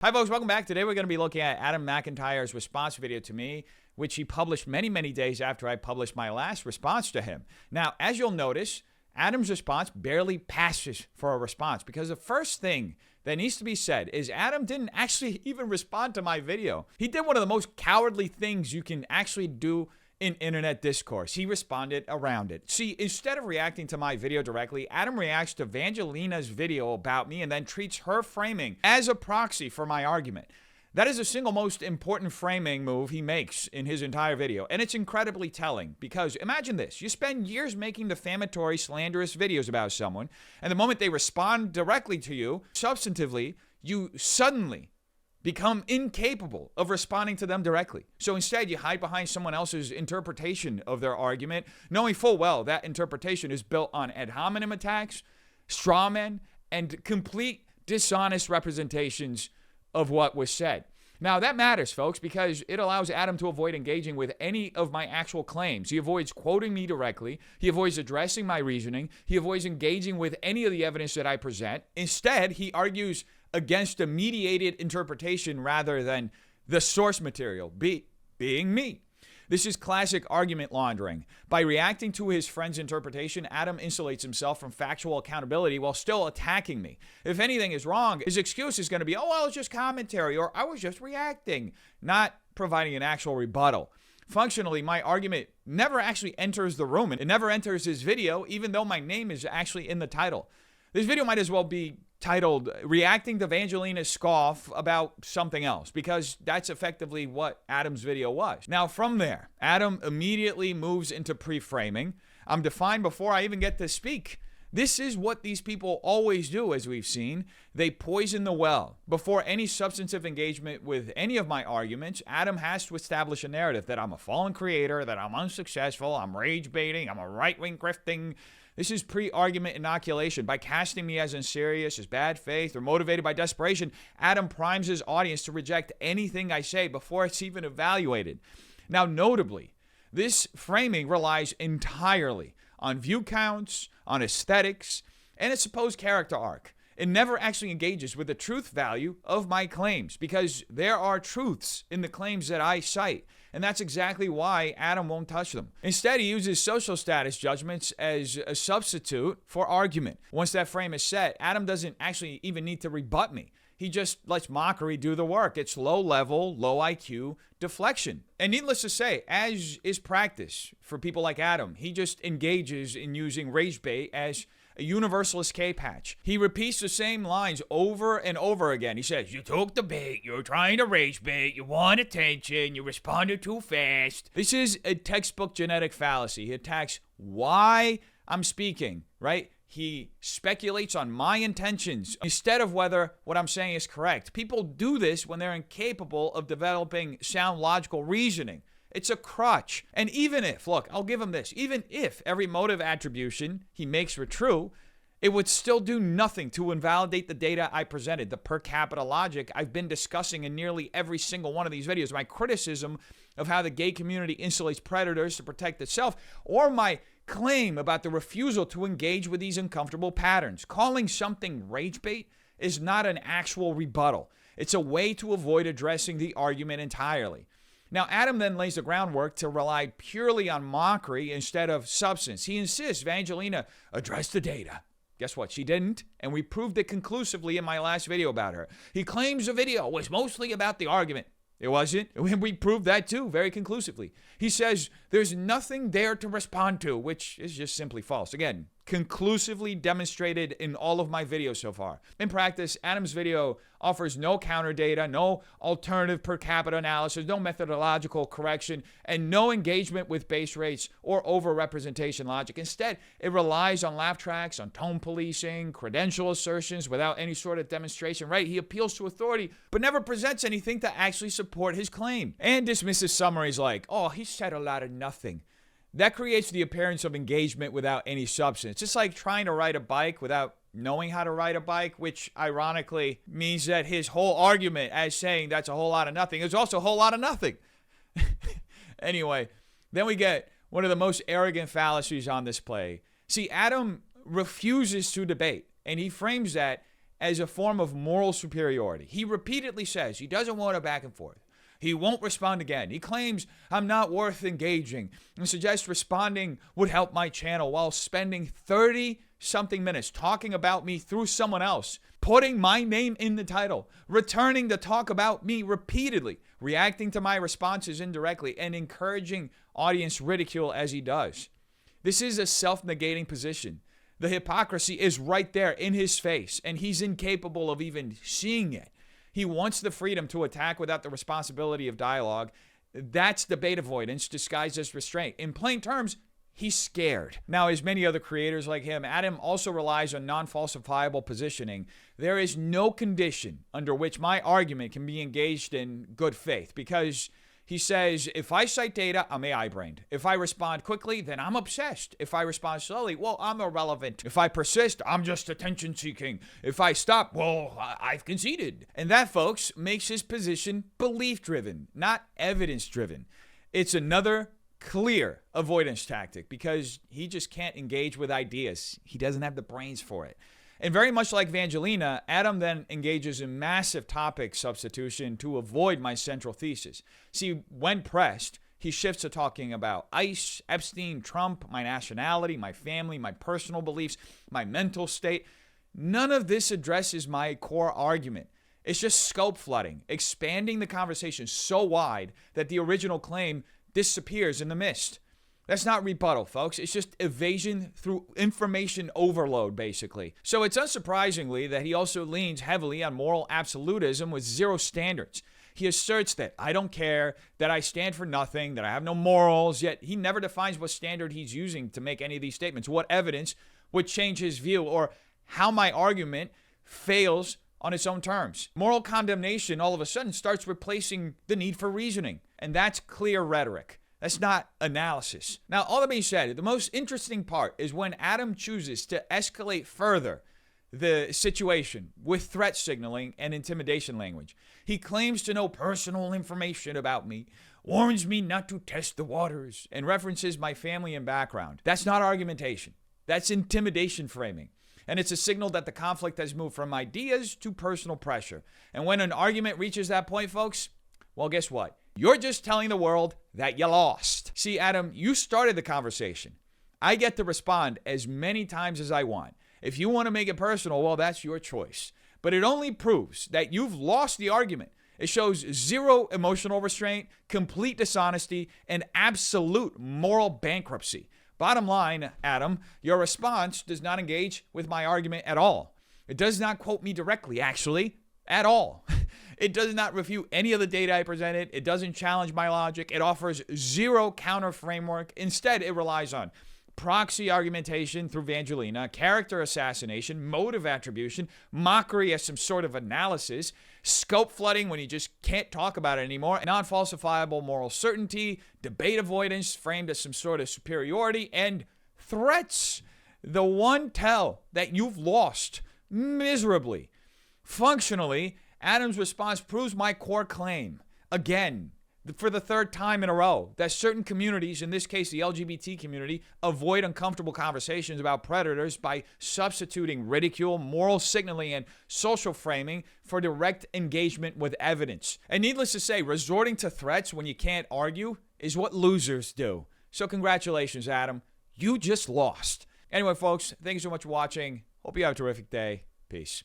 Hi folks, welcome back. Today we're going to be looking at Adam McIntyre's response video to me, which he published many days after I published my last response to him. Now, as you'll notice, Adam's response barely passes for a response because the first thing that needs to be said is Adam didn't actually even respond to my video. He did one of the most cowardly things you can actually do in internet discourse. He responded around it. See, instead of reacting to my video directly, Adam reacts to Evangelina's video about me and then treats her framing as a proxy for my argument. That is the single most important framing move he makes in his entire video, and it's incredibly telling because imagine this. You spend years making defamatory, slanderous videos about someone, and the moment they respond directly to you, substantively, you suddenly become incapable of responding to them directly. So instead, you hide behind someone else's interpretation of their argument, knowing full well that interpretation is built on ad hominem attacks, straw men, and complete dishonest representations of what was said. Now, that matters, folks, because it allows Adam to avoid engaging with any of my actual claims. He avoids quoting me directly. He avoids addressing my reasoning. He avoids engaging with any of the evidence that I present. Instead, he argues against a mediated interpretation rather than the source material, being me. This is classic argument laundering. By reacting to his friend's interpretation, Adam insulates himself from factual accountability while still attacking me. If anything is wrong, his excuse is going to be, oh, well, it's just commentary, or I was just reacting, not providing an actual rebuttal. Functionally, my argument never actually enters the room, and it never enters his video, even though my name is actually in the title. This video might as well be titled Reacting to Evangelina's Scoff About Something Else, because that's effectively what Adam's video was. Now, from there, Adam immediately moves into pre-framing. I'm defined before I even get to speak. This is what these people always do, as we've seen. They poison the well. Before any substantive engagement with any of my arguments, Adam has to establish a narrative that I'm a fallen creator, that I'm unsuccessful, I'm rage baiting, I'm a right-wing grifting. This is pre-argument inoculation. By casting me as unserious, as bad faith, or motivated by desperation, Adam primes his audience to reject anything I say before it's even evaluated. Now, notably, this framing relies entirely on view counts, on aesthetics, and its supposed character arc. It never actually engages with the truth value of my claims because there are truths in the claims that I cite. And that's exactly why Adam won't touch them. Instead, he uses social status judgments as a substitute for argument. Once that frame is set, Adam doesn't actually even need to rebut me. He just lets mockery do the work. It's low level, low IQ deflection. And needless to say, as is practice for people like Adam, he just engages in using rage bait as a universal escape hatch. He repeats the same lines over and over again. He says, you took the bait, you're trying to rage bait, you want attention, you responded too fast. This is a textbook genetic fallacy. He attacks why I'm speaking, right? He speculates on my intentions instead of whether what I'm saying is correct. People do this when they're incapable of developing sound logical reasoning. It's a crutch. And even if, look, I'll give him this, even if every motive attribution he makes were true, it would still do nothing to invalidate the data I presented, the per capita logic I've been discussing in nearly every single one of these videos. My criticism of how the gay community insulates predators to protect itself, or my claim about the refusal to engage with these uncomfortable patterns. Calling something rage bait is not an actual rebuttal. It's a way to avoid addressing the argument entirely. Now, Adam then lays the groundwork to rely purely on mockery instead of substance. He insists Evangelina address the data. Guess what? She didn't, and we proved it conclusively in my last video about her. He claims the video was mostly about the argument. It wasn't. We proved that too, very conclusively. He says there's nothing there to respond to, which is just simply false. Again, conclusively demonstrated in all of my videos so far. In practice, Adam's video offers no counter data, no alternative per capita analysis, no methodological correction, and no engagement with base rates or overrepresentation logic. Instead, it relies on laugh tracks, on tone policing, credential assertions without any sort of demonstration, right? He appeals to authority, but never presents anything to actually support his claim. And dismisses summaries like, oh, he said a lot of nothing. That creates the appearance of engagement without any substance. It's like trying to ride a bike without knowing how to ride a bike, which ironically means that his whole argument as saying that's a whole lot of nothing is also a whole lot of nothing. Anyway, then we get one of the most arrogant fallacies on display. See, Adam refuses to debate, and he frames that as a form of moral superiority. He repeatedly says he doesn't want a back and forth. He won't respond again. He claims I'm not worth engaging and suggests responding would help my channel while spending 30-something minutes talking about me through someone else, putting my name in the title, returning to talk about me repeatedly, reacting to my responses indirectly, and encouraging audience ridicule as he does. This is a self-negating position. The hypocrisy is right there in his face, and he's incapable of even seeing it. He wants the freedom to attack without the responsibility of dialogue. That's debate avoidance disguised as restraint. In plain terms, he's scared. Now, as many other creators like him, Adam also relies on non-falsifiable positioning. There is no condition under which my argument can be engaged in good faith, because he says, if I cite data, I'm AI-brained. If I respond quickly, then I'm obsessed. If I respond slowly, well, I'm irrelevant. If I persist, I'm just attention-seeking. If I stop, well, I've conceded. And that, folks, makes his position belief-driven, not evidence-driven. It's another clear avoidance tactic because he just can't engage with ideas. He doesn't have the brains for it. And very much like Evangelina, Adam then engages in massive topic substitution to avoid my central thesis. See, when pressed, he shifts to talking about ICE, Epstein, Trump, my nationality, my family, my personal beliefs, my mental state. None of this addresses my core argument. It's just scope flooding, expanding the conversation so wide that the original claim disappears in the mist. That's not rebuttal, folks. It's just evasion through information overload, basically. So it's unsurprisingly that he also leans heavily on moral absolutism with zero standards. He asserts that I don't care, that I stand for nothing, that I have no morals, yet he never defines what standard he's using to make any of these statements, what evidence would change his view, or how my argument fails on its own terms. Moral condemnation all of a sudden starts replacing the need for reasoning, and that's clear rhetoric. That's not analysis. Now, all that being said, the most interesting part is when Adam chooses to escalate further the situation with threat signaling and intimidation language. He claims to know personal information about me, warns me not to test the waters, and references my family and background. That's not argumentation. That's intimidation framing. And it's a signal that the conflict has moved from ideas to personal pressure. And when an argument reaches that point, folks, well, guess what? You're just telling the world that you lost. See, Adam, you started the conversation. I get to respond as many times as I want. If you want to make it personal, well, that's your choice. But it only proves that you've lost the argument. It shows zero emotional restraint, complete dishonesty, and absolute moral bankruptcy. Bottom line, Adam, your response does not engage with my argument at all. It does not quote me directly, actually, at all. It does not refute any of the data I presented. It doesn't challenge my logic. It offers zero counter framework. Instead, it relies on proxy argumentation through Evangelina, character assassination, motive attribution, mockery as some sort of analysis, scope flooding when you just can't talk about it anymore, non-falsifiable moral certainty, debate avoidance framed as some sort of superiority, and threats. The one tell that you've lost miserably. Functionally, Adam's response proves my core claim, again, for the third time in a row, that certain communities, in this case the LGBT community, avoid uncomfortable conversations about predators by substituting ridicule, moral signaling, and social framing for direct engagement with evidence. And needless to say, resorting to threats when you can't argue is what losers do. So congratulations, Adam. You just lost. Anyway, folks, thank you so much for watching. Hope you have a terrific day. Peace.